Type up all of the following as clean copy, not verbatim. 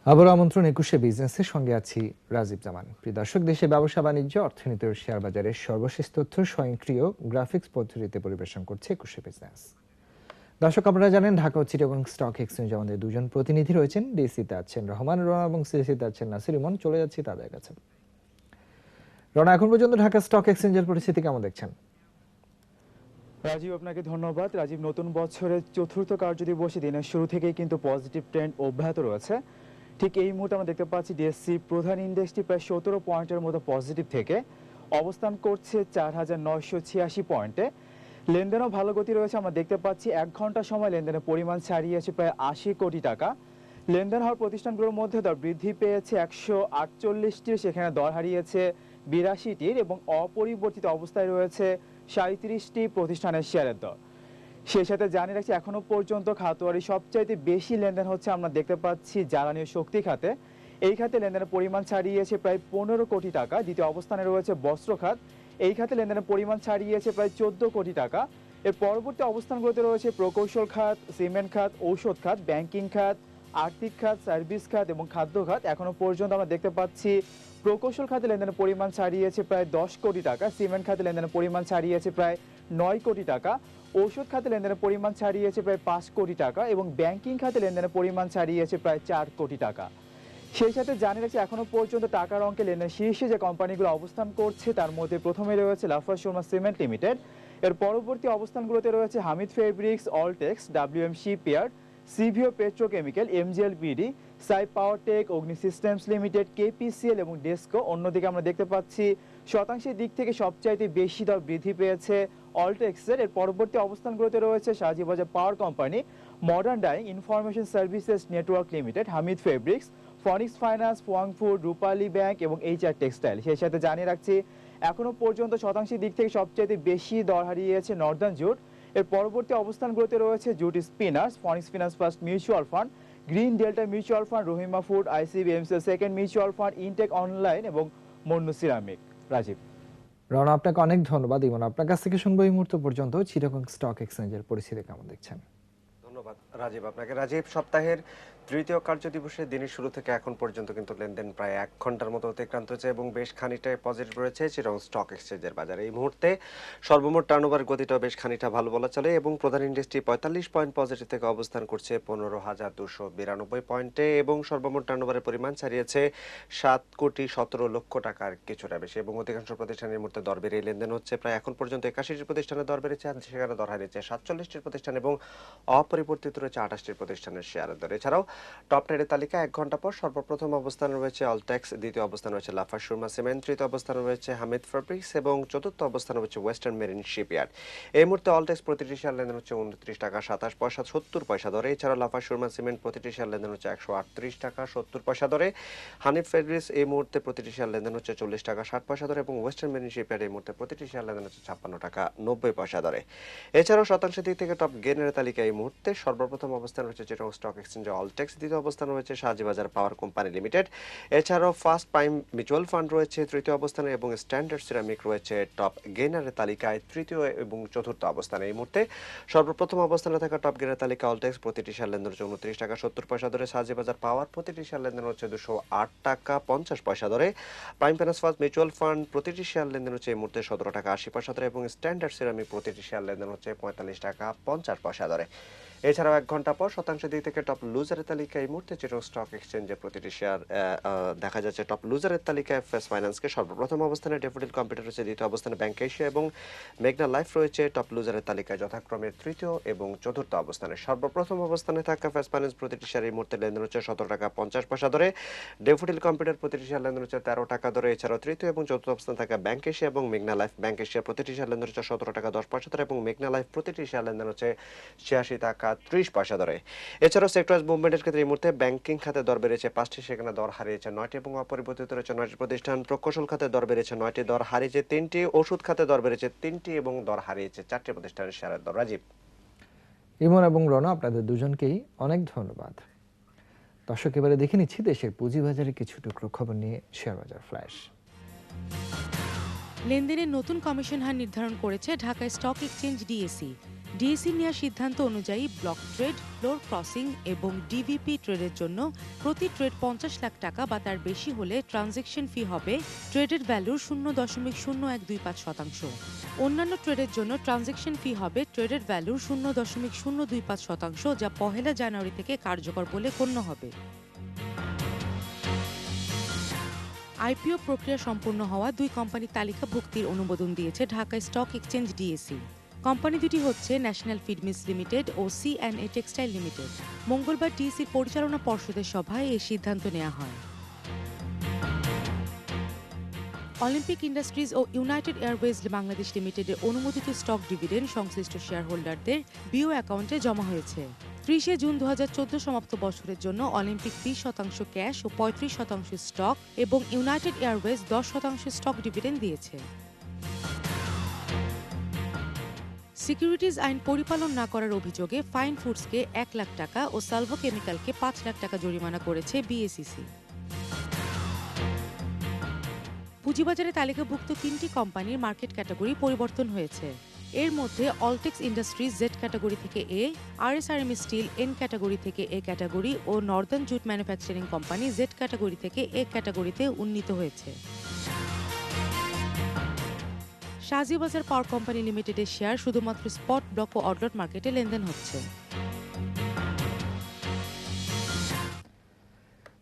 আবারও আমন্ত্রণ ২১শে বিজনেসের সঙ্গে আছি রাজীব জামান। প্রিয় দর্শক, দেশে ব্যবসা বাণিজ্য, অর্থনীতি ও শেয়ার বাজারের সর্বশেষ তথ্য স্বয়ংক্রিয় গ্রাফিক্স পদ্ধতিতে পরিবেশন করছে ২১শে বিজনেস। দর্শক, আপনারা জানেন ঢাকা ও চিটাগং স্টক এক্সচেঞ্জ আমাদের দুজন প্রতিনিধি রয়েছেন। ডিসিতে আছেন রহমান রনা এবং সিসিতে আছেন নাসির ইমন। চলে যাচ্ছি তাদের কাছে। রনা, এখন পর্যন্ত ঢাকা স্টক এক্সচেঞ্জের পরিস্থিতি কেমন দেখছেন? রাজীব, আপনাকে ধন্যবাদ। রাজীব, নতুন বছরের চতুর্থ কার্যদিবসে দিনের শুরু থেকেই কিন্তু পজিটিভ ট্রেন্ড অব্যাহত রয়েছে। ঠিক এই মুহূর্তে আমরা দেখতে পাচ্ছি ডিএসসি প্রধান ইন্ডেক্সটি প্রায় ১৭ পয়েন্টের মতো পজিটিভ থেকে অবস্থান করছে ৪,৯৮৬ পয়েন্টে। লেনদেনও ভালো গতি রয়েছে। আমরা দেখতে পাচ্ছি ১ ঘন্টা সময় লেনদেনের পরিমাণ ছাড়িয়েছে প্রায় ৮০ কোটি টাকা। লেনদেন হওয়ার প্রতিষ্ঠানগুলোর মধ্যে দর বৃদ্ধি পেয়েছে ১৪৮টির, সেখানে দর হারিয়েছে ৮২টির এবং অপরিবর্তিত অবস্থায় রয়েছে ৩৭টি প্রতিষ্ঠানের শেয়ারের দর। সেই সাথে জানিয়ে রাখছি, এখনো পর্যন্ত খাতোয়ারি সবচাইতে বেশি লেনদেন হচ্ছে আমরা দেখতে পাচ্ছি জ্বালানি ও শক্তি খাতে। এই খাতে লেনদেনের পরিমাণ ছাড়িয়েছে প্রায় ১৫ কোটি টাকা। দ্বিতীয় অবস্থানে রয়েছে বস্ত্র খাত। এই খাতে লেনদেনের পরিমাণ ছাড়িয়েছে প্রায় ১৪ কোটি টাকা। এর পরবর্তী অবস্থানগুলোতে রয়েছে প্রকৌশল খাত, সিমেন্ট খাত, ঔষধ খাত, ব্যাংকিং খাত, আর্থিক খাত, সার্ভিস খাত এবং খাদ্য খাত। এখনো পর্যন্ত আমরা দেখতে পাচ্ছি প্রকৌশল খাতে লেনদেনের পরিমাণ ছাড়িয়েছে প্রায় ১০ কোটি টাকা, সিমেন্ট খাতে লেনদেনের পরিমাণ ছাড়িয়েছে প্রায় ৯ কোটি টাকা, ঔষধ খাতে লেনদেনের পরিমাণ ছাড়িয়েছে প্রায় ৫ কোটি টাকা এবং ব্যাংকিং খাতে লেনদেনের পরিমাণ ছাড়িয়েছে প্রায় ৪ কোটি টাকা। সেই সাথে জানিয়ে রাখছি, এখনো পর্যন্ত টাকার অঙ্কে লেনদেন শীর্ষে যে কোম্পানিগুলো অবস্থান করছে তার মধ্যে প্রথমে রয়েছে লাফার্জ শর্মা সিমেন্ট লিমিটেড। এর পরবর্তী অবস্থানগুলোতে রয়েছে Hamid fabrics, Alltex, WM shipyard, CVO petrochemical, MGL BD, Sai Powertech, Agni systems limited, KPCL এবং ডেস্কো। অন্যদিকে আমরা দেখতে পাচ্ছি শতাংশের দিক থেকে সবচাইতে বেশি দর বৃদ্ধি পেয়েছে অলটেক্সের। এর পরবর্তী অবস্থানগুলোতে রয়েছে Shahjibazar power company, modern dyeing, information services network limited, Hamid fabrics, Phoenix finance, Fuwang food, Rupali bank এবং HR টেক্সটাইল। সেই সাথে জানিয়ে রাখছি, এখনো পর্যন্ত শতাংশের দিক থেকে সবচাইতে বেশি দর হারিয়েছে নর্দার্ন জুট। এর পরবর্তী অবস্থানগুলোতে রয়েছে jute spinners, Phoenix finance first mutual fund, green delta mutual fund, Rahima food, ICBMCL second mutual fund, intech online এবং মন্নু সিরামিক। রাজীব। রনা, আপনাকে অনেক ধন্যবাদ। ইমন, আপনার কাছ থেকে শুনবো এই মুহূর্ত পর্যন্ত চিটাগং স্টক এক্সচেঞ্জের পরিস্থিতি কেমন দেখছেন। ধন্যবাদ রাজীব আপনাকে। রাজীব, সপ্তাহের তৃতীয় কার্যদিবসের দিনের শুরু থেকে এখন পর্যন্ত কিন্তু লেনদেন প্রায় ১ ঘন্টার মতো অতিক্রান্ত হয়েছে এবং বেশ খানিকটাই পজিটিভ রয়েছে চিটাগং স্টক এক্সচেঞ্জের বাজারে। এই মুহূর্তে সর্বমোট টার্নওভার গতিটাও বেশ খানিকটা ভালো বলা চলে এবং প্রধান ইন্ডেক্সটি ৪৫ পয়েন্ট পজিটিভ থেকে অবস্থান করছে ১৫,২৯২ পয়েন্টে এবং সর্বমোট টার্নওভারের পরিমাণ ছাড়িয়েছে ৭,১৭,০০,০০,০০০ টাকার কিছুটা বেশি এবং অধিকাংশ প্রতিষ্ঠানের মধ্যে দর বেড়ে লেনদেন হচ্ছে। প্রায় এখন পর্যন্ত ৮১টি প্রতিষ্ঠানের দর বেড়েছে, সেখানে দর হারিয়েছে ৪৭টি প্রতিষ্ঠান এবং অপরিবর্তিত রয়েছে ২৮টি প্রতিষ্ঠানের শেয়ারের দর। এছাড়াও টপ 10 তালিকা ১ ঘন্টা পর সর্বপ্রথম অবস্থানে রয়েছে অলটেক্স, দ্বিতীয় অবস্থানে রয়েছে লাফার্জ শর্মা সিমেন্ট, তৃতীয় অবস্থানে রয়েছে হামিদ ফেব্রিক্স এবং চতুর্থ অবস্থানে রয়েছে ওয়েস্টার্ন মেরিন শিপইয়ার্ড। এই মুহূর্তে অলটেক্স প্রতিটি শেয়ার লেনদেন হচ্ছে ২৯ টাকা ২৭ পয়সা ৭০ পয়সা দরে। এছাড়া লাফার্জ শর্মা সিমেন্ট প্রতিটি শেয়ার লেনদেন হচ্ছে ১৩৮ টাকা ৭০ পয়সা দরে। হামিদ ফেব্রিক্স এই মুহূর্তে প্রতিটি শেয়ার লেনদেন হচ্ছে ৪০ টাকা ৬০ পয়সা দরে এবং ওয়েস্টার্ন মেরিন শিপইয়ার্ড এই মুহূর্তে প্রতিটি শেয়ার লেনদেন হচ্ছে ৫৬ টাকা ৯০ পয়সা দরে। এছাড়াও শতাংশের দিক থেকে টপ গেইনের তালিকায় এই মুহূর্তে সর্বপ্রথম অবস্থান রয়েছে চিটাগং স্টক এক্সচেঞ্জ অলটেক্স, দ্বিতীয় অবস্থান রয়েছে শাহজিবাজার পাওয়ার কোম্পানি লিমিটেড। এছাড়াও ফার্স্ট প্রাইম মিউচুয়াল ফান্ড রয়েছে তৃতীয় অবস্থানে এবং স্ট্যান্ডার্ড সিরামিক রয়েছে টপ গেইনারের তালিকায় তৃতীয় এবং চতুর্থ অবস্থানে। এই মুহূর্তে সর্বপ্রথম অবস্থানে থাকা টপ গেইনার তালিকা অলটেক্স প্রতিটি শেয়ার লেনদেন হচ্ছে ২৯ টাকা ৭০ পয়সা দরে। শাহজিবাজার পাওয়ার প্রতিটি শেয়ার লেনদেন হচ্ছে ২০৮ টাকা ৫০ পয়সা দরে। Prime finance first mutual fund প্রতিটি শেয়ার লেনদেন হচ্ছে এই মুহূর্তে ১৭ টাকা ৮০ পয়সা দরে এবং স্ট্যান্ডার্ড সিরামিক প্রতিটি শেয়ার লেনদেন হচ্ছে ৪৫ টাকা ৫০ পয়সা দরে। এছাড়াও ১ ঘন্টা পর শতাংশের দিক থেকে টপ লুজারের তালিকায় এই মুহূর্তে চিটাগং স্টক এক্সচেঞ্জে প্রতিটি শেয়ার দেখা যাচ্ছে। টপ লুজারের তালিকায় ফেস ফাইন্যান্সকে সর্বপ্রথম অবস্থানে, ডেফোডিল কম্পিউটার রয়েছে দ্বিতীয় অবস্থানে, ব্যাংক এশিয়া এবং মেঘনা লাইফ রয়েছে টপ লুজারের তালিকায় যথাক্রমে তৃতীয় এবং চতুর্থ অবস্থানে। সর্বপ্রথম অবস্থানে থাকা ফেস ফাইন্যান্স প্রতিটি শেয়ার এই মুহূর্তে লেনদেন হচ্ছে ১৭ টাকা ৫০ পয়সা ধরে। ডেফোডিল কম্পিউটার প্রতিটি শেয়ার লেনদেন হচ্ছে ১৩ টাকা ধরে। এছাড়াও তৃতীয় এবং চতুর্থ অবস্থানে থাকা ব্যাংক এশিয়া এবং মেঘনা লাইফ, ব্যাংক এশিয়া প্রতিটি শেয়ার লেনদেন হচ্ছে ১৭ টাকা ১০ পয়সা ধরে এবং মেঘনা লাইফ প্রতিটি শেয়ার লেনদেন হচ্ছে ৮৬ টাকা ৩০ পয়সা ধরে। এছাড়াও সেক্টরাইজ মুভমেন্টের ক্ষেত্রে এই মুহূর্তে ব্যাংকিং খাতে দর বেড়েছে ৫টি, সেখানে দর হারিয়েছে ৯টি এবং অপরিবর্তিত রয়েছে ৯টি প্রতিষ্ঠান। প্রকৌশল খাতে দর বেড়েছে ৯টি, দর হারিয়েছে ৩টি। ওষুধ খাতে দর বেড়েছে ৩টি এবং দর হারিয়েছে ৪টি প্রতিষ্ঠানের শেয়ারের দর। রাজীব। ইমন এবং রনা, আপনাদের দুজনকেই অনেক ধন্যবাদ। দর্শক, এবারে দেখে নিচ্ছি দেশের পুঁজিবাজারে কিছু টুকরো খবর নিয়ে শেয়ার বাজার ফ্ল্যাশ। লেনদেনের নতুন কমিশন হার নির্ধারণ করেছে Dhaka stock exchange DAC. DSC নেওয়ার সিদ্ধান্ত অনুযায়ী ব্লক ট্রেড, ফ্লোর ক্রসিং এবং ডিভিপি ট্রেডের জন্য প্রতি ট্রেড 50 লাখ টাকা বা তার বেশি হলে ট্রানজ্যাকশন ফি হবে ট্রেডের ভ্যালুর 0.0125%। অন্যান্য ট্রেডের জন্য ট্রানজ্যাকশন ফি হবে ট্রেডের ভ্যালুর 0.025%, যা 1 জানুয়ারি থেকে কার্যকর বলে গণ্য হবে। আইপিও প্রক্রিয়া সম্পূর্ণ হওয়া 2 কোম্পানির তালিকাভুক্তির অনুমোদন দিয়েছে Dhaka stock exchange DSC. Company দুটি হচ্ছে ন্যাশনাল ফিড মিলস লিমিটেড ও সিএনএ টেক্সটাইল লিমিটেড। মঙ্গলবার ডিএসসির পরিচালনা পর্ষদের সভায় এই সিদ্ধান্ত নেওয়া হয়। অলিম্পিক ইন্ডাস্ট্রিজ ও ইউনাইটেড এয়ারওয়েজ বাংলাদেশ লিমিটেডের অনুমোদিত স্টক ডিভিডেন্ড সংশ্লিষ্ট শেয়ার হোল্ডারদের বিও অ্যাকাউন্টে জমা হয়েছে। 30 জুন 2014 সমাপ্ত বছরের জন্য অলিম্পিক 20% ক্যাশ ও 35% স্টক এবং ইউনাইটেড এয়ারওয়েজ 10% স্টক ডিভিডেন্ড দিয়েছে। সিকিউরিটিজ আইন পরিপালন না করার অভিযোগে ফাইন ফুডসকে 1 লাখ টাকা ও সালভো কেমিক্যালকে 5 লাখ টাকা জরিমানা করেছে বিএসইসি। পুঁজিবাজারে তালিকাভুক্ত 3টি কোম্পানির মার্কেট ক্যাটাগরি পরিবর্তন হয়েছে। এর মধ্যে অলটেক্স ইন্ডাস্ট্রিজ জেড ক্যাটাগরি থেকে A, RSRM steel N category থেকে এ ক্যাটাগরি ও northern jute manufacturing company Z category থেকে এ ক্যাটাগরিতে উন্নীত হয়েছে। শাহজিবাজার পাওয়ার কোম্পানি লিমিটেডের শেয়ার শুধুমাত্র স্পট, ব্লক ও অডলট মার্কেটে লেনদেন হচ্ছে।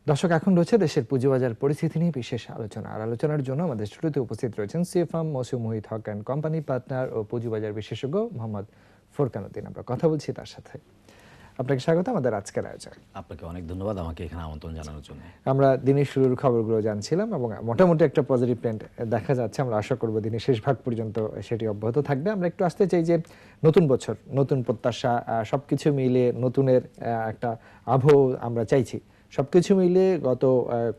দর্শক, এখন রয়েছে দেশের পুঁজিবাজার পরিস্থিতি নিয়ে বিশেষ আলোচনা। আর আলোচনার জন্য আমাদের স্টুডিওতে উপস্থিত রয়েছেন সিএফএম মৌসুম মোহিত হক অ্যান্ড কোম্পানি পার্টনার ও পুঁজিবাজার বিশেষজ্ঞ মোহাম্মদ ফোরকান উদ্দিন। আমরা কথা বলছি তার সাথে। আপনাকে স্বাগত আমাদের আজকের আয়োজন। আপনাকে অনেক ধন্যবাদ আমাকে এখানে আমন্ত্রণ জানানোর জন্য। আমরা দিনের শুরুর খবরগুলো জানছিলাম এবং মোটামুটি একটা পজিটিভ ট্রেন্ড দেখা যাচ্ছে। আমরা আশা করব দিনের শেষ ভাগ পর্যন্ত সেটি অব্যাহত থাকবে। আমরা একটু আসতে চাই যে নতুন বছর, নতুন প্রত্যাশা, সবকিছু মিলে নতুনের একটা আবহ আমরা চাইছি। সবকিছু মিলে গত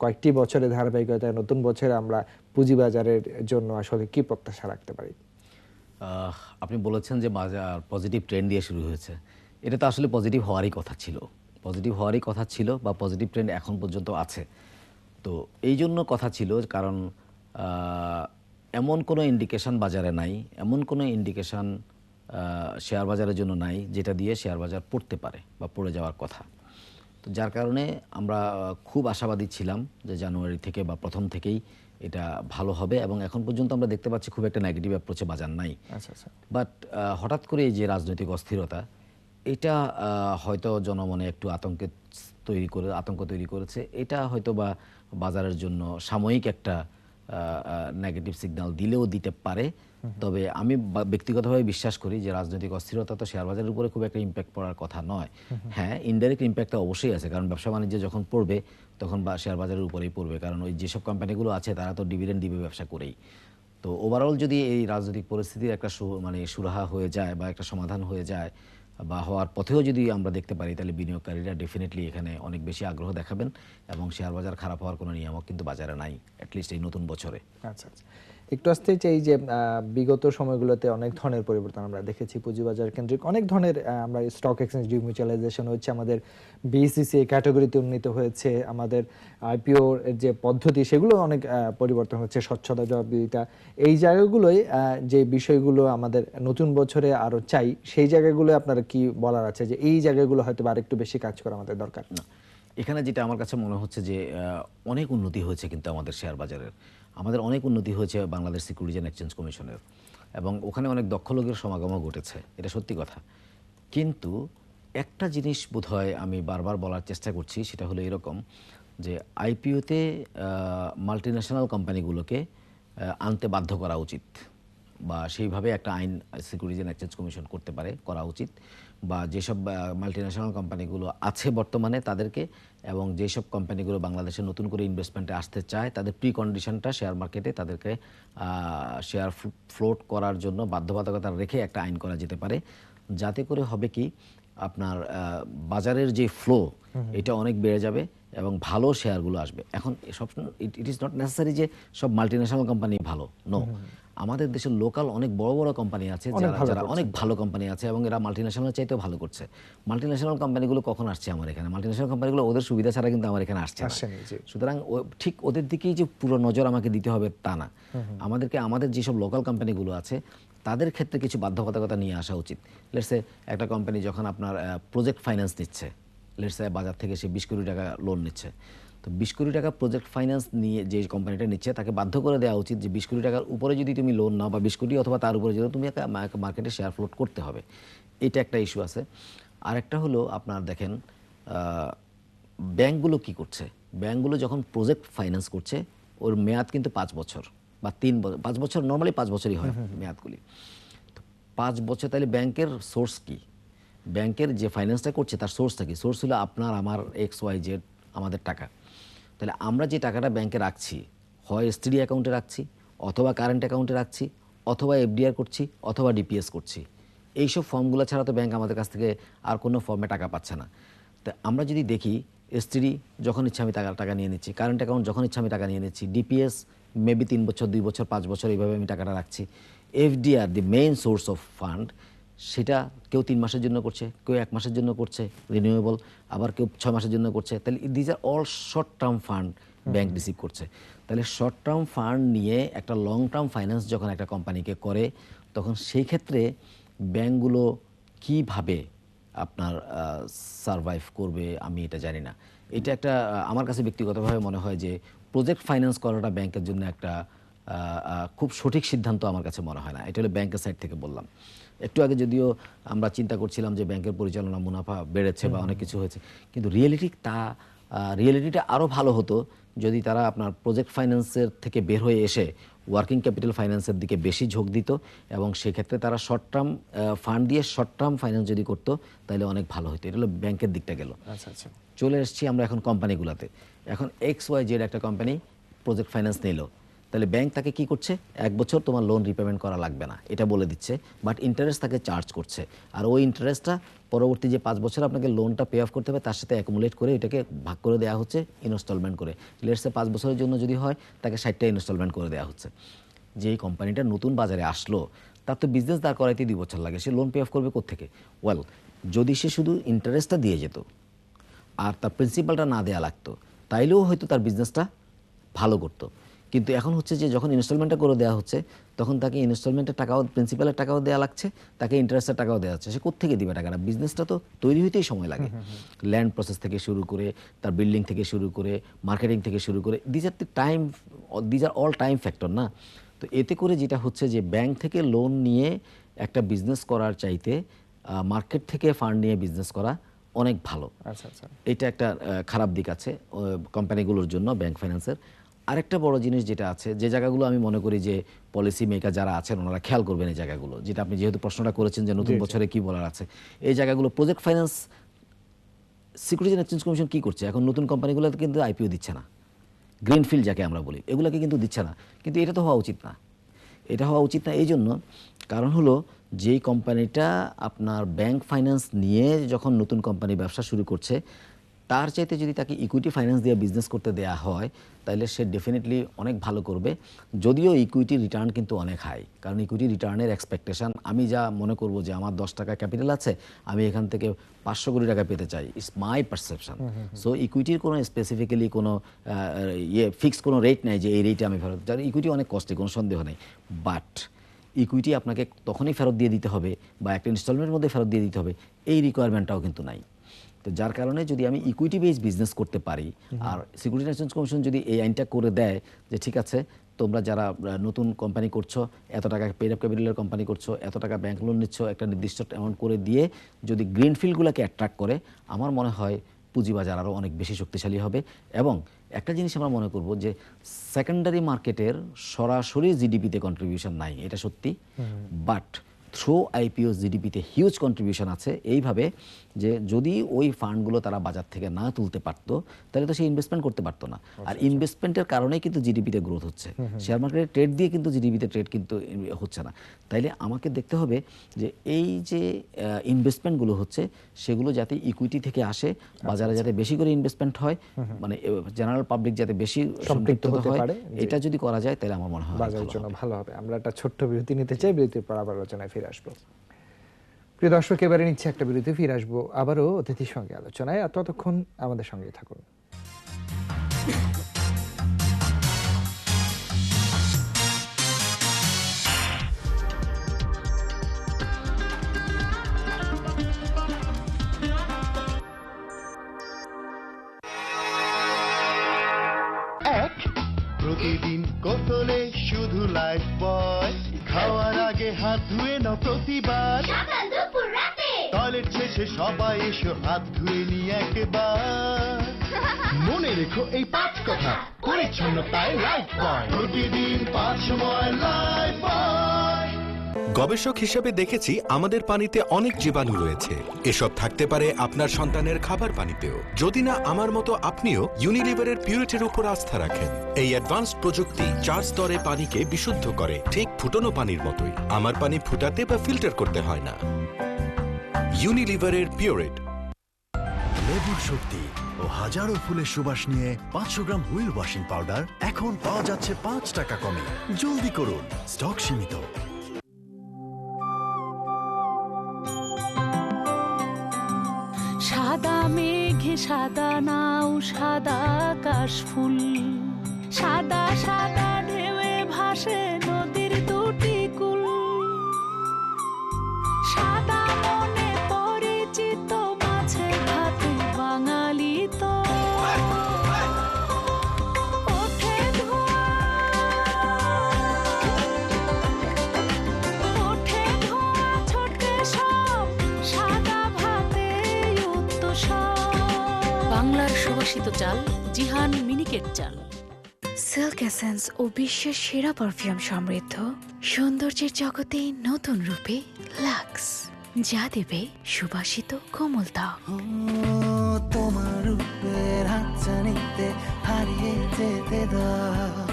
কয়েকটি বছরের ধারাবাহিকতায় নতুন বছরে আমরা পুঁজিবাজারের জন্য আসলে কি প্রত্যাশা রাখতে পারি? আপনি বলেছেন যে বাজার পজিটিভ ট্রেন্ড দিয়ে শুরু হয়েছে। এটা তো আসলে পজিটিভ হওয়ারই কথা ছিল, বা পজিটিভ ট্রেন্ড এখন পর্যন্ত আছে। তো এই জন্য কথা ছিল, কারণ এমন কোনো ইন্ডিকেশন বাজারে নাই, এমন কোনো ইন্ডিকেশন শেয়ার বাজারের জন্য নাই যেটা দিয়ে শেয়ার বাজার পড়তে পারে বা পড়ে যাওয়ার কথা। তো যার কারণে আমরা খুব আশাবাদী ছিলাম যে জানুয়ারি থেকে বা প্রথম থেকেই এটা ভালো হবে, এবং এখন পর্যন্ত আমরা দেখতে পাচ্ছি খুব একটা নেগেটিভ অ্যাপ্রোচে বাজার নাই। বাট হঠাৎ করে এই যে রাজনৈতিক অস্থিরতা, এটা হয়তো জনমনে একটু আতঙ্ক তৈরি করেছে। এটা হয়তো বা বাজারের জন্য সাময়িক একটা নেগেটিভ সিগন্যাল দিলেও দিতে পারে। তবে আমি ব্যক্তিগতভাবে বিশ্বাস করি যে রাজনৈতিক অস্থিরতা তো শেয়ার বাজারের উপরে খুব একটা ইম্প্যাক্ট পড়ার কথা নয়। হ্যাঁ, ইনডাইরেক্ট ইম্প্যাক্ট অবশ্যই আছে, কারণ ব্যবসা বাণিজ্য যখন পড়বে তখন বা শেয়ার বাজারের উপরেই পড়বে, কারণ ওই যেসব কোম্পানিগুলো আছে তারা তো ডিভিডেন্ড দিবে ব্যবসা করেই। তো ওভারঅল যদি এই রাজনৈতিক পরিস্থিতির একটা সুরাহা হয়ে যায় বা একটা সমাধান হয়ে যায় বা হওয়ার পথেও যদি আমরা দেখতে পারি, তাহলে বিনিয়োগকারীরা ডেফিনেটলি এখানে অনেক বেশি আগ্রহ দেখাবেন, এবং শেয়ার বাজার খারাপ হওয়ার কোনো নিয়ামক কিন্তু বাজারে নাই, অ্যাটলিস্ট এই নতুন বছরে। আচ্ছা, একটু আসতে চাই যে বিগত সময়গুলোতে অনেক ধরনের পরিবর্তন আমরা দেখেছি পুঁজিবাজার কেন্দ্রিক। অনেক ধরনের আমরা স্টক এক্সচেঞ্জ ডিমিউচুয়ালাইজেশন হচ্ছে, আমাদের বিএসইসি ক্যাটাগরিতে উন্নীত হয়েছে, আমাদের আইপিও যে পদ্ধতি সেগুলো অনেক পরিবর্তন হচ্ছে, স্বচ্ছতা, জবাবদিহিতা, এই জায়গাগুলোই যে বিষয়গুলো আমাদের নতুন বছরে আরো চাই, সেই জায়গাগুলো আপনারা কি বলার আছে যে এই জায়গাগুলো হয়তো আরেকটু বেশি কাজ করা আমাদের দরকার? না, এখানে যেটা আমার কাছে মনে হচ্ছে যে অনেক উন্নতি হয়েছে কিন্তু আমাদের শেয়ার বাজারের, আমাদের অনেক উন্নতি হয়েছে বাংলাদেশ সিকিউরিটিজ অ্যান্ড এক্সচেঞ্জ কমিশনের, এবং ওখানে অনেক দক্ষ লোকের সমাগমও ঘটেছে, এটা সত্যি কথা। কিন্তু একটা জিনিস বোধহয় আমি বারবার বলার চেষ্টা করছি, সেটা হলো এরকম যে আইপিওতে মাল্টিন্যাশনাল কোম্পানিগুলোকে আনতে বাধ্য করা উচিত, বা সেইভাবে একটা আইন সিকিউরিটিজ অ্যান্ড এক্সচেঞ্জ কমিশন করা উচিত, বা যেসব মাল্টিন্যাশনাল কোম্পানিগুলো আছে বর্তমানে তাদেরকে, এবং যেসব কোম্পানিগুলো বাংলাদেশে নতুন করে ইনভেস্টমেন্টে আসতে চায় তাদের প্রি কন্ডিশনটা শেয়ার মার্কেটে তাদেরকে শেয়ার ফ্লোট করার জন্য বাধ্যবাধকতা রেখে একটা আইন করা যেতে পারে, যাতে করে হবে কি আপনার বাজারের যে ফ্লো এটা অনেক বেড়ে যাবে এবং ভালো শেয়ারগুলো আসবে। এখন সব ইট ইজ নট নেসেসারি যে সব মাল্টিন্যাশনাল কোম্পানি ভালো, নো। আমাদের দেশের লোকাল অনেক বড় বড় কোম্পানি আছে অনেক ভালো যারা করছে। অনেক ভালো কোম্পানি আছে এবং এরা মাল্টিন্যাশনাল চাইতেও ভালো করছে। মাল্টিন্যাশনাল কোম্পানিগুলো কখন আসছে আমার এখানে? মাল্টিন্যাশনাল কোম্পানিগুলো ওদের সুবিধা ছাড়া কিন্তু আমার এখানে আসছে না। আসেনি, জি। সুতরাং ঠিক ওদের দিকেই যে পুরো নজর আমাকে দিতে হবে তা না। আমাদেরকে আমাদের যেসব লোকাল কোম্পানিগুলো আছে তাদের ক্ষেত্রে কিছু বাধ্যবাধকতা নিয়ে আসা উচিত। লেটস সে একটা কোম্পানি যখন আপনার প্রজেক্ট ফাইন্যান্স নিচ্ছে, লেটস সে বাজার থেকে সে 20 কোটি টাকা লোন নিচ্ছে, তো 20 কোটি টাকা প্রজেক্ট ফাইন্যান্স নিয়ে যে কোম্পানিটা নিচ্ছে তাকে বাধ্য করে দেওয়া উচিত যে 20 কোটি টাকার উপরে যদি তুমি লোন নাও বা 20 কোটি অথবা তার উপরে যদি তুমি মার্কেটে শেয়ার ফ্লোট করতে হবে। এটা একটা ইস্যু আছে। আরেকটা হলো আপনার দেখেন ব্যাংকগুলো কি করছে, ব্যাংকগুলো যখন প্রজেক্ট ফাইন্যান্স করছে ওর মেয়াদ কিন্তু 5 বছর বা 3 বছর, 5 বছর নর্মালি 5 বছরই হয় মেয়াদগুলি। তো 5 বছর তাহলে ব্যাংকের সোর্স কি? ব্যাংকের যে ফাইন্যান্সটা করছে তার সোর্সটা কি? সোর্স হলো আপনার আমার XYZ আমাদের টাকা। তাহলে আমরা যে টাকাটা ব্যাংকে রাখছি হয় এসটিডি অ্যাকাউন্টে রাখছি অথবা কারেন্ট অ্যাকাউন্টে রাখছি অথবা এফডিআর করছি অথবা ডিপিএস করছি। এইসব ফর্মগুলো ছাড়া তো ব্যাংক আমাদের কাছ থেকে আর কোনো ফর্মে টাকা পাচ্ছে না। তা আমরা যদি দেখি এসটিডি যখন ইচ্ছা আমি টাকা নিয়ে নিচ্ছি, কারেন্ট অ্যাকাউন্ট যখন ইচ্ছা আমি টাকা নিয়ে নিচ্ছি, ডিপিএস মেবি 3 বছর 2 বছর 5 বছর এইভাবে আমি টাকাটা রাখছি। FDR the main source of fund, সেটা কেউ 3 মাসের জন্য করছে, কেউ 1 মাসের জন্য করছে রিনিউয়েবল, আবার কেউ 6 মাসের জন্য করছে। তাহলে these are all short term fund bank receive করছে। তাহলে শর্ট টার্ম ফান্ড নিয়ে একটা লং টার্ম ফাইন্যান্স যখন একটা কোম্পানিকে করে তখন সেই ক্ষেত্রে ব্যাংকগুলো কিভাবে আপনার সারভাইভ করবে আমি এটা জানি না। এটা একটা আমার কাছে ব্যক্তিগতভাবে মনে হয় যে প্রজেক্ট ফাইন্যান্স করাটা ব্যাংকের জন্য একটা খুব সঠিক সিদ্ধান্ত আমার কাছে মনে হয় না। এটা হলো ব্যাংকের সাইড থেকে বললাম। একটু আগে যদিও আমরা চিন্তা করছিলাম যে ব্যাংকের পরিচালনা মুনাফা বেড়েছে বা অনেক কিছু হয়েছে, কিন্তু রিয়েলিটিটা আরও ভালো হতো যদি তারা আপনার প্রজেক্ট ফাইন্যান্সের থেকে বের হয়ে এসে ওয়ার্কিং ক্যাপিটাল ফাইন্যান্সের দিকে বেশি ঝোঁক দিত এবং সেক্ষেত্রে তারা শর্ট টার্ম ফান্ড দিয়ে শর্ট টার্ম ফাইন্যান্স যদি করতো তাহলে অনেক ভালো হতো। এটা হলো ব্যাংকের দিকটা গেল। আচ্ছা আচ্ছা। চলে এসেছি আমরা এখন কোম্পানিগুলোতে। এখন XYZ একটা কোম্পানি প্রজেক্ট ফাইন্যান্স নিল, তাহলে ব্যাংক তাকে কি করছে? 1 বছর তোমার লোন রিপেমেন্ট করা লাগবে না এটা বলে দিচ্ছে, বাট ইন্টারেস্ট তাকে চার্জ করছে। আর ওই ইন্টারেস্টটা পরবর্তী যে 5 বছর আপনাকে লোনটা পে অফ করতে হবে তার সাথে অ্যাকুমুলেট করে এটাকে ভাগ করে দেওয়া হচ্ছে ইনস্টলমেন্ট করে। লেটস সে 5 বছরের জন্য যদি হয় তাকে 60টা ইনস্টলমেন্ট করে দেওয়া হচ্ছে। যেই কোম্পানিটা নতুন বাজারে আসলো তার তো বিজনেস দাঁড় করাইতে 2 বছর লাগে, সে লোন পে অফ করবে কোত্থেকে? ওয়েল, যদি সে শুধু ইন্টারেস্টটা দিয়ে যেত আর তার প্রিন্সিপালটা না দেওয়া লাগতো তাইলেও হয়তো তার বিজনেসটা ভালো করতো। কিন্তু এখন হচ্ছে যে যখন ইনস্টলমেন্টটা করে দেওয়া হচ্ছে তখন তাকে ইনস্টলমেন্টের টাকাও প্রিন্সিপালের টাকাও দেওয়া লাগছে, তাকে ইন্টারেস্টের টাকাও দেওয়া হচ্ছে। সে কোত্থেকে দিবে টাকাটা? বিজনেসটা তো তৈরি হইতেই সময় লাগে। ল্যান্ড প্রসেস থেকে শুরু করে তার বিল্ডিং থেকে শুরু করে মার্কেটিং থেকে শুরু করে these are all time factor না। তো এতে করে যেটা হচ্ছে যে ব্যাংক থেকে লোন নিয়ে একটা বিজনেস করার চাইতে মার্কেট থেকে ফান্ড নিয়ে বিজনেস করা অনেক ভালো। আচ্ছা আচ্ছা। এটা একটা খারাপ দিক আছে কোম্পানিগুলোর জন্য ব্যাংক ফাইন্যান্সের। আরেকটা বড় জিনিস যেটা আছে, যে জায়গাগুলো আমি মনে করি যে পলিসি মেকার যারা আছেন ওনারা খেয়াল করবেন এই জায়গাগুলো, যেটা আপনি যেহেতু প্রশ্নটা করেছেন যে নতুন বছরে কি বলার আছে, এই জায়গাগুলো project finance securities and exchange commission কি করছে? এখন নতুন কোম্পানিগুলোতে কিন্তু আইপিও দিচ্ছে না, গ্রিনফিল্ড যাকে আমরা বলি, এগুলোকে কিন্তু দিচ্ছে না। কিন্তু এটা তো হওয়া উচিত না। এটা হওয়া উচিত না এই জন্য, কারণ হলো যেই কোম্পানিটা আপনার ব্যাংক ফাইন্যান্স নিয়ে যখন নতুন কোম্পানি ব্যবসা শুরু করছে তার চাইতে যদি তাকে ইকুইটি ফাইন্যান্স দিয়ে বিজনেস করতে দেয়া হয় তাহলে সে ডেফিনেটলি অনেক ভালো করবে। যদিও ইকুইটি রিটার্ন কিন্তু অনেক হাই, কারণ ইকুইটি রিটার্নের এক্সপেকটেশন আমি যা মনে করব যে আমার 10 টাকা ক্যাপিটাল আছে, আমি এখান থেকে 500 কোটি টাকা পেতে চাই, ইটস মাই পারসেপশন। সো ইকুইটির কোনো স্পেসিফিক্যালি কোনো ফিক্স কোনো রেট নেই যে এই রেটে আমি ফেরত, যার ইকুইটি অনেক কস্টলি, কোনো সন্দেহ নেই। বাট ইকুইটি আপনাকে তখনই ফেরত দিয়ে দিতে হবে বা একটা ইনস্টলমেন্টের মধ্যে ফেরত দিয়ে দিতে হবে, এই রিকোয়ারমেন্টটাও কিন্তু নাই। তো যার কারণে যদি আমি ইকুইটি বেস বিজনেস করতে পারি আর সিকিউরিটি এক্সচেঞ্জ কমিশন যদি এই আইনটা করে দেয় যে ঠিক আছে তোমরা যারা নতুন কোম্পানি করছো, এত টাকা পেড আপ ক্যাপিটালের কোম্পানি করছো, এত টাকা ব্যাংক লোন নিচ্ছ, একটা নির্দিষ্ট অ্যামাউন্ট করে দিয়ে যদি গ্রিনফিল্ডগুলোকে অ্যাট্রাক্ট করে, আমার মনে হয় পুঁজিবাজার আরও অনেক বেশি শক্তিশালী হবে। এবং একটা জিনিস আমরা মনে করব যে সেকেন্ডারি মার্কেটের সরাসরি জিডিপিতে কন্ট্রিবিউশন নাই, এটা সত্যি, বাট থ্রো আইপিও জিডিপিতে হিউজ কন্ট্রিবিউশন আছে, এইভাবে যে যদি ওই ফান্ডগুলো তারা বাজার থেকে না তুলতে পারতো তাহলে তো সে ইনভেস্টমেন্ট করতে পারতো না। আর ইনভেস্টমেন্টের কারণেই কিন্তু জিডিপিতে গ্রোথ হচ্ছে। শেয়ার মার্কেটে ট্রেড দিয়ে কিন্তু জিডিপিতে ট্রেড কিন্তু হচ্ছে না। তাইলে আমাকে দেখতে হবে যে এই যে ইনভেস্টমেন্টগুলো হচ্ছে সেগুলো যাতে ইকুইটি থেকে আসে, বাজারে যাতে বেশি করে ইনভেস্টমেন্ট হয়, মানে জেনারেল পাবলিক যাতে বেশি সম্পৃক্ত হতে হয়, পারে। এটা যদি করা যায় তাহলে আমার মনে হয় বাজারের জন্য ভালো হবে। আমরা একটা ছোট্ট বিরতি নিতে চাই, বিরতির পর আবার আলোচনায় ফিরে আসবো। প্রিয় দর্শক, এবারে নিচ্ছে একটা বিরতি, ফিরে আসবো আবারও অতিথির সঙ্গে আলোচনায়। আর ততক্ষণ আমাদের সঙ্গেই থাকুন। প্রতিদিন গোসলে শুধু লাইফ বয়, খাওয়ার আগে হাত ধুয়ে নাও প্রতিবার, সকাল দুপুর রাতে টয়লেট শেষে সবাই এসো হাত ধুয়ে নি একবার। মনে রেখো এই 5 কথা, পরিচ্ছন্নতায় লাইফ বয়, প্রতিদিন 5 সময় লাইফ বয়। গবেষক হিসেবে দেখেছি আমাদের পানিতে অনেক জীবাণু রয়েছে। এসব থাকতে পারে আপনার সন্তানের খাবার পানিতেও। যদি না আমার মতো আপনিও ইউনিলিভারের পিউরিটির উপর আস্থা রাখেন। এই অ্যাডভান্সড প্রযুক্তি 4 স্তরে পানিকে বিশুদ্ধ করে, ঠিক ফুটানো পানির মতোই। আমার পানি ফুটাতে বা ফিল্টার করতে হয় না। ইউনিলিভারের পিউরিট। লেবুর শক্তি ও হাজারো ফুলের সুবাস নিয়ে 500 গ্রাম হুইল ওয়াশিং পাউডার এখন পাওয়া যাচ্ছে 5 টাকা কমে। জলদি করুন, স্টক সীমিত। সাদা মেঘে সাদা নাও, সাদা আকাশ ফুল, সাদা সাদা ঢেউয়ে ভাসে নদীর দুটি কুল, সাদা মনে পরিচিত মাছে ভাতে বাঙালি তো ওঠে ধোঁয়া, ওঠে ধোঁয়া ছোটে সব সাদা ভাতে উত্তসব। বাংলার সুবাসিত চাল জিহান মিনিকেট চাল। সিল্ক এসেন্স ও বিশ্বের সেরা পারফিউম সমৃদ্ধ সৌন্দর্যের জগতে নতুন রূপে লাক্স, যা দেবে সুবাসিত কোমলতা। তোমার রূপের হাতছানিতে হারিয়ে যেতে দাও,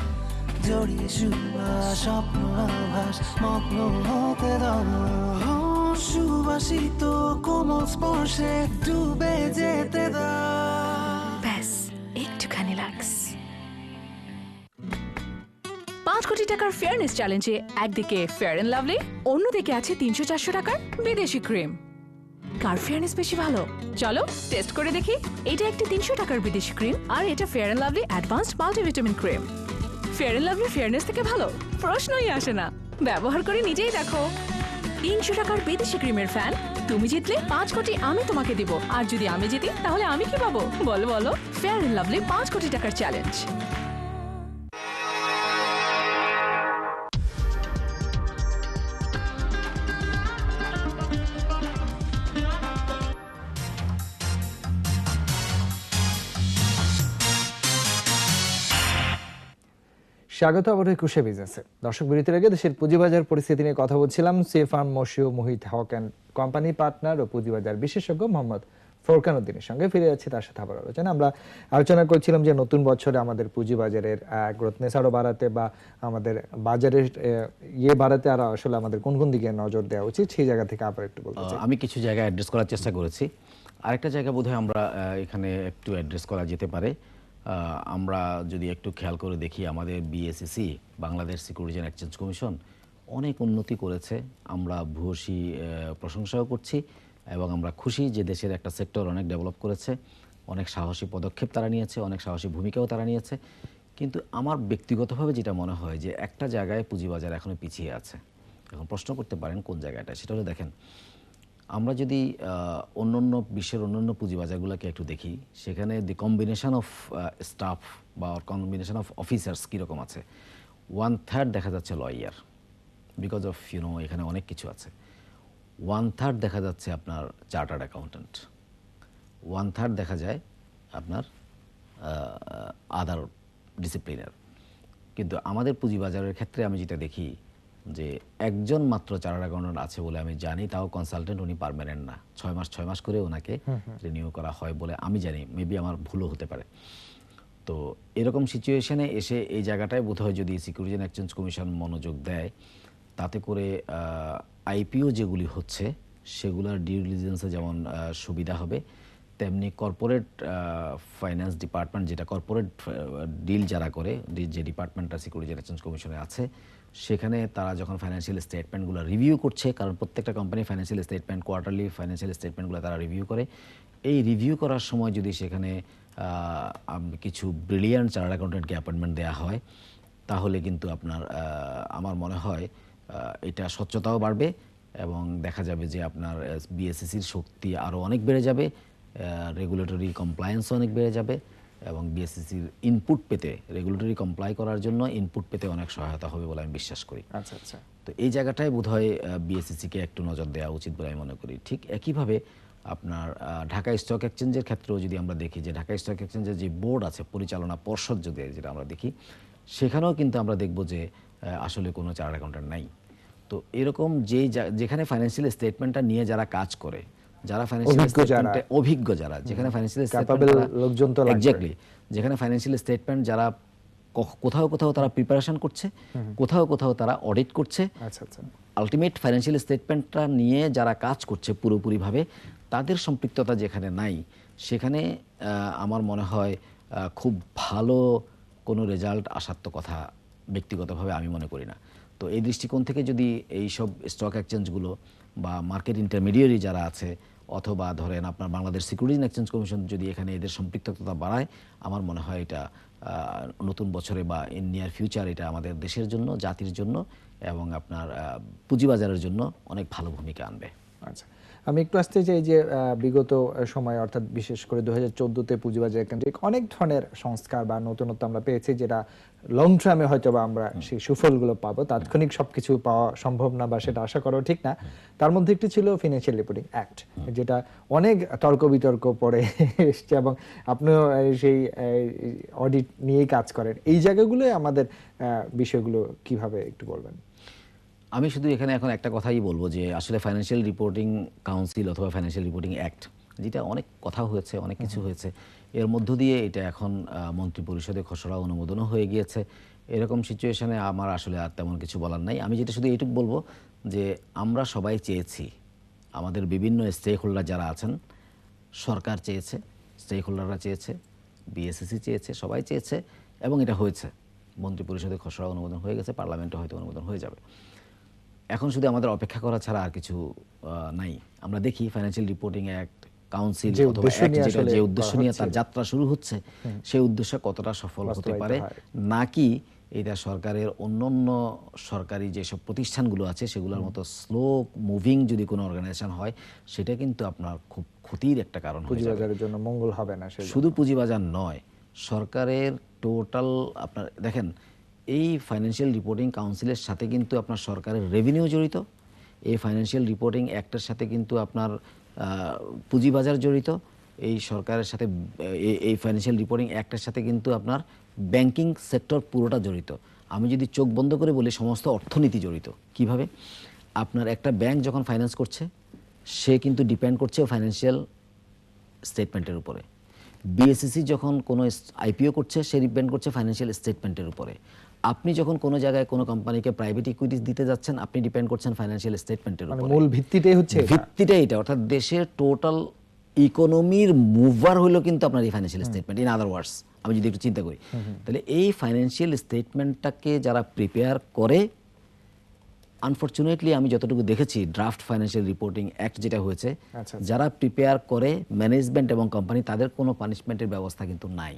জড়িয়ে সুবাস স্বপ্ন আভাস মগ্ন হতে দাও, সুবাসিত কোমল স্পর্শে ডুবে যেতে দাও। ব্যাস একটুখানি লাক্স। 5 কোটি টাকার ফেয়ারনেস চ্যালেঞ্জে একদিকে ফেয়ার এন্ড লাভলি, অন্যদিকে আছে 300-400 টাকার বিদেশি ক্রিম। কার ফেয়ারনেস বেশি ভালো? চলো টেস্ট করে দেখি। এটা একটি 300 টাকার বিদেশি ক্রিম, আর এটা fair and lovely advanced multivitamin cream. Fair and lovely fairness থেকে ভালো, প্রশ্নই আসে না। ব্যবহার করে নিজেই দেখো। 300 টাকার বিদেশি ক্রিমের ফ্যান তুমি জিতলে 5 কোটি আমি তোমাকে দিব, আর যদি আমি জিতি তাহলে আমি কি পাবো বলো বলো। ফেয়ার এন্ড লাভলি 5 কোটি টাকার চ্যালেঞ্জ। স্বাগত আবার একুশে বিজনেসে। দর্শক, বিরতির আগে দেশের পুঁজিবাজার পরিস্থিতি নিয়ে কথা বলছিলাম firm Masih Muhith Haque and company partner ও পুঁজিবাজার বিশেষজ্ঞ মোহাম্মদ ফোরকান উদ্দিনের সঙ্গে। ফিরে যাচ্ছি তার সাথে আবার আলোচনা। আমরা আলোচনা করছিলাম যে নতুন বছরে আমাদের পুঁজিবাজারের গ্রোথনেস আরো বাড়াতে বা আমাদের বাজারের বাড়াতে আর আসলে আমাদের কোন কোন দিকে নজর দেওয়া উচিত, সেই জায়গা থেকে আবার একটু বলতে চাই। আমি কিছু জায়গায় অ্যাড্রেস করার চেষ্টা করেছি, আরেকটা জায়গা বোধহয় আমরা এখানে একটু অ্যাড্রেস করা যেতে পারে। আমরা যদি একটু খেয়াল করে দেখি, আমাদের BSEC Bangladesh securities and exchange commission অনেক উন্নতি করেছে। আমরা ভূয়সী প্রশংসাও করছি এবং আমরা খুশি যে দেশের একটা সেক্টর অনেক ডেভেলপ করেছে, অনেক সাহসী পদক্ষেপ তারা নিয়েছে, অনেক সাহসী ভূমিকাও তারা নিয়েছে। কিন্তু আমার ব্যক্তিগতভাবে যেটা মনে হয় যে একটা জায়গায় পুঁজিবাজার এখনও পিছিয়ে আছে। এখন প্রশ্ন করতে পারেন কোন জায়গাটা, সেটা হলো দেখেন, আমরা যদি অন্যান্য বিশ্বের অন্যান্য পুঁজিবাজারগুলোকে একটু দেখি, সেখানে দি কম্বিনেশন অফ স্টাফ বা কম্বিনেশন অফ অফিসার্স কীরকম আছে। 1/3 দেখা যাচ্ছে লয়ার, বিকজ অফ এখানে অনেক কিছু আছে। 1/3 দেখা যাচ্ছে আপনার চার্টার্ড অ্যাকাউন্ট্যান্ট, 1/3 দেখা যায় আপনার আদার ডিসিপ্লিনের। কিন্তু আমাদের পুঁজিবাজারের ক্ষেত্রে আমি যেটা দেখি, যে একজন মাত্র চার্টার্ড অ্যাকাউন্ট্যান্ট আছে বলে আমি জানি, তাও কনসালটেন্ট, উনি পার্মানেন্ট না, 6 মাস করে ওনাকে রিনিউ করা হয় বলে আমি জানি, মেবি আমার ভুলও হতে পারে। তো এরকম সিচুয়েশনে এসে এই জায়গাটায় বোধহয় যদি সিকিউরিটি অ্যান্ড এক্সচেঞ্জ কমিশন মনোযোগ দেয়, তাতে করে আইপিও যেগুলি হচ্ছে সেগুলোর ডিউ ডিলিজেন্সে যেমন সুবিধা হবে, তেমনি কর্পোরেট ফাইন্যান্স ডিপার্টমেন্ট, যেটা কর্পোরেট ডিল যারা করে, যে ডিপার্টমেন্টটা সিকিউরিটি অ্যান্ড এক্সচেঞ্জ কমিশনে আছে, সেখানে তারা যখন ফাইন্যান্সিয়াল স্টেটমেন্টগুলো রিভিউ করছে, কারণ প্রত্যেকটা company financial statement, quarterly financial স্টেটমেন্টগুলো তারা রিভিউ করে, এই রিভিউ করার সময় যদি সেখানে কিছু ব্রিলিয়ান্ট চার্টার্ড অ্যাকাউন্ট্যান্টকে অ্যাপয়েন্টমেন্ট দেওয়া হয়, তাহলে কিন্তু আপনার আমার মনে হয় এটা স্বচ্ছতাও বাড়বে এবং দেখা যাবে যে আপনার বিএসসিসির শক্তি আরও অনেক বেড়ে যাবে, রেগুলেটরি কমপ্লায়েন্সও অনেক বেড়ে যাবে এবং বিএসসিসির ইনপুট পেতে, রেগুলেটরি কমপ্লাই করার জন্য ইনপুট পেতে অনেক সহায়তা হবে বলে আমি বিশ্বাস করি। আচ্ছা আচ্ছা। তো এই জায়গাটায় বোধহয় বিএসসিসিকে একটু নজর দেওয়া উচিত বলে আমি মনে করি। ঠিক একইভাবে আপনার ঢাকা স্টক এক্সচেঞ্জের ক্ষেত্রেও যদি আমরা দেখি যে ঢাকা স্টক এক্সচেঞ্জের যে বোর্ড আছে, পরিচালনা পর্ষদ যদি যেটা আমরা দেখি, সেখানেও কিন্তু আমরা দেখব যে আসলে কোনো চার্টার্ড অ্যাকাউন্ট্যান্ট নাই। তো এরকম যেখানে ফাইন্যান্সিয়াল স্টেটমেন্টটা নিয়ে যারা কাজ করে, যারা ফাইন্যান্সিয়াল স্টেটমেন্টে অভিজ্ঞ, যারা যেখানে ফাইন্যান্সিয়াল স্টেটমেন্ট লোকজন তো এক্স্যাক্টলি, যেখানে ফাইন্যান্সিয়াল স্টেটমেন্ট যারা কোথাও কোথাও তারা প্রিপারেশন করছে, কোথাও কোথাও তারা অডিট করছে, আচ্ছা আচ্ছা, আলটিমেট ফাইন্যান্সিয়াল স্টেটমেন্টটা নিয়ে যারা কাজ করছে পুরোপুরিভাবে, তাদের সম্পৃক্ততা যেখানে নাই, সেখানে আমার মনে হয় খুব ভালো কোনো রেজাল্ট আসার তো কথা ব্যক্তিগতভাবে আমি মনে করি না। তো এই দৃষ্টিকোণ থেকে যদি এই সব স্টক এক্সচেঞ্জগুলো বা মার্কেট ইন্টারমিডিয়ারি যারা আছে, অথবা ধরেন আপনার Bangladesh security and exchange commission যদি এখানে এদের সম্পৃক্ততা বাড়ায়, আমার মনে হয় এটা নতুন বছরে বা ইন নিয়ার ফিউচার এটা আমাদের দেশের জন্য, জাতির জন্য এবং আপনার পুঁজিবাজারের জন্য অনেক ভালো ভূমিকা আনবে। আচ্ছা, আমি একটু আসতে চাই যে বিগত সময় অর্থাৎ বিশেষ করে 2014-তে পুঁজিবাজার কেন্দ্রিক অনেক ধরনের সংস্কার বা নতুনত্ব আমরা পেয়েছি, যেটা লং টার্মে হয়তো বা আমরা সেই সুফলগুলো পাবো, তাৎক্ষণিক সবকিছু পাওয়া সম্ভব না বা সেটা আশা করাও ঠিক না। তার মধ্যে একটি ছিল ফিনান্সিয়াল রিপোর্টিং অ্যাক্ট, যেটা অনেক তর্ক বিতর্ক পরে এসছে এবং আপনিও সেই অডিট নিয়েই কাজ করেন। এই জায়গাগুলোই আমাদের বিষয়গুলো কিভাবে একটু বলবেন? আমি শুধু এখানে এখন একটা কথাই বলবো যে আসলে ফাইন্যান্সিয়াল রিপোর্টিং কাউন্সিল অথবা ফাইন্যান্সিয়াল রিপোর্টিং অ্যাক্ট, যেটা অনেক কথা হয়েছে, অনেক কিছু হয়েছে, এর মধ্য দিয়ে এটা এখন মন্ত্রী পরিষদে খসড়া অনুমোদনও হয়ে গিয়েছে। এরকম সিচুয়েশনে আমার আসলে আর তেমন কিছু বলার নাই। আমি যেটা শুধু এইটুকু বলবো যে আমরা সবাই চেয়েছি, আমাদের বিভিন্ন স্টেক হোল্ডার যারা আছেন, সরকার চেয়েছে, স্টেক হোল্ডাররা চেয়েছে, বিএসসিসি চেয়েছে, সবাই চেয়েছে এবং এটা হয়েছে। মন্ত্রী পরিষদে খসড়া অনুমোদন হয়ে গেছে, পার্লামেন্টে হয়তো অনুমোদন হয়ে যাবে। এখন শুধু আমাদের অপেক্ষা করা ছাড়া আর কিছু নাই। আমরা দেখি ফাইন্যান্সিয়াল রিপোর্টিং অ্যাক্ট কাউন্সিল অথবা যে উদ্দেশ্য নিয়ে তার যাত্রা শুরু হচ্ছে, সেই উদ্দেশ্য কতটা সফল হতে পারে, নাকি এটা সরকারের অন্যান্য সরকারি যেসব প্রতিষ্ঠানগুলো আছে সেগুলোর মতো স্লো মুভিং যদি কোনো অর্গানাইজেশন হয়, সেটা কিন্তু আপনার খুব ক্ষতির একটা কারণ হয়ে যাবে। পুঁজিবাজারের জন্য মঙ্গল হবে না। শুধু পুঁজিবাজার নয়, সরকারের টোটাল আপনার দেখেন, এই ফাইন্যান্সিয়াল রিপোর্টিং কাউন্সিলের সাথে কিন্তু আপনার সরকারের রেভিনিউ জড়িত, এই ফাইন্যান্সিয়াল রিপোর্টিং অ্যাক্টের সাথে কিন্তু আপনার পুঁজিবাজার জড়িত, এই সরকারের সাথে এই ফাইন্যান্সিয়াল রিপোর্টিং অ্যাক্টের সাথে কিন্তু আপনার ব্যাংকিং সেক্টর পুরোটা জড়িত। আমি যদি চোখ বন্ধ করে বলি, সমস্ত অর্থনীতি জড়িত। কিভাবে? আপনার একটা ব্যাংক যখন ফাইন্যান্স করছে, সে কিন্তু ডিপেন্ড করছে ফাইন্যান্সিয়াল স্টেটমেন্টের উপরে। বিএসসিসি যখন কোনো আইপিও করছে, সে ডিপেন্ড করছে ফাইন্যান্সিয়াল স্টেটমেন্টের উপরে। আপনি যখন কোনো জায়গায় কোনো কোম্পানিকে প্রাইভেট ইকুইটিস দিতে যাচ্ছেন, আপনি ডিপেন্ড করছেন ফাইন্যান্সিয়াল স্টেটমেন্টের উপরে। মূল ভিত্তিটাই হচ্ছে ভিত্তিটাই এটা, অর্থাৎ দেশের টোটাল ইকোনমির মুভার হলো কিন্তু আপনার এই ফাইন্যান্সিয়াল স্টেটমেন্ট। ইন আদার ওয়ার্ডস, আমি যদি একটু চিন্তা করি, তাহলে এই ফাইন্যান্সিয়াল স্টেটমেন্টটাকে যারা প্রিপেয়ার করে, আনফরচুনেটলি আমি যতটুকু দেখেছি ড্রাফট ফাইন্যান্সিয়াল রিপোর্টিং অ্যাক্ট যেটা হয়েছে, যারা প্রিপেয়ার করে ম্যানেজমেন্ট এবং কোম্পানি, তাদের কোনো পানিশমেন্টের ব্যবস্থা কিন্তু নাই।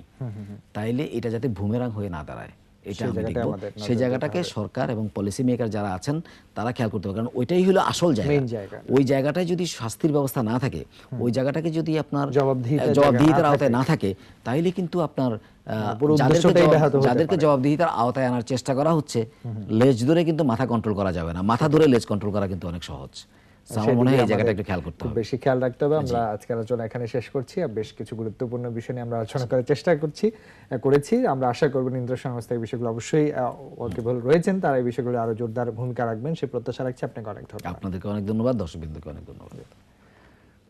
তাইলে এটা যাতে বুমেরাং হয়ে না দাঁড়ায়, এটা আমি দেখব। সেই জায়গাটাকে সরকার এবং পলিসি মেকার যারা আছেন তারা খেয়াল করতে হবে, কারণ ওইটাই হলো আসল জায়গা। ওই জায়গাটায় যদি শাস্তির ব্যবস্থা না থাকে, ওই জায়গাটাকে যদি আপনার জবাবদিহিতার আওতায় না থাকে, তাইলে কিন্তু আপনার যাদেরকে জবাবদিহিতার আওতায় আনার চেষ্টা করা হচ্ছে, লেজ ধরে কিন্তু মাথা কন্ট্রোল করা যাবে না। মাথা ধরে লেজ কন্ট্রোল করা কিন্তু অনেক সহজ। আমার মনে হয় এই সেদিকে জায়গাটা আমাদের একটু খেয়াল করতে খুব হবে। বেশি খেয়াল রাখতে হবে। আমরা আজকের আলোচনা এখানে শেষ করছি, আর বেশ কিছু গুরুত্বপূর্ণ বিষয় নিয়ে আমরা আলোচনা করার চেষ্টা করেছি। আমরা আশা করব নিয়ন্ত্রক সংস্থা এই বিষয়গুলো অবশ্যই ওয়াকিবহাল রয়েছেন, তারা এই বিষয়গুলো আরো জোরদার ভূমিকা রাখবেন সে প্রত্যাশা রাখছি। আপনাকে অনেক ধন্যবাদ। আপনাদেরকে অনেক ধন্যবাদ, দর্শকবৃন্দকে অনেক ধন্যবাদ।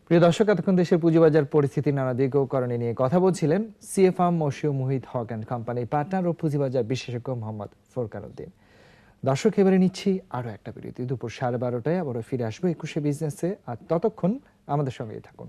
প্রিয় দর্শক, এতক্ষণ দেশের পুঁজিবাজার পরিস্থিতি নানা দিক ও করণীয় নিয়ে কথা বলছিলেন সিএফআম মশিউ মুহিত হক অ্যান্ড কোম্পানি পার্টনার ও পুঁজিবাজার বিশেষজ্ঞ মোহাম্মদ ফোরকান উদ্দিন। দর্শক, এবারে নিচ্ছি আরো একটা বিরতি। দুপুর 12:30টায় আবারও ফিরে আসবো 21শে বিজনেসে, আর ততক্ষণ আমাদের সঙ্গেই থাকুন।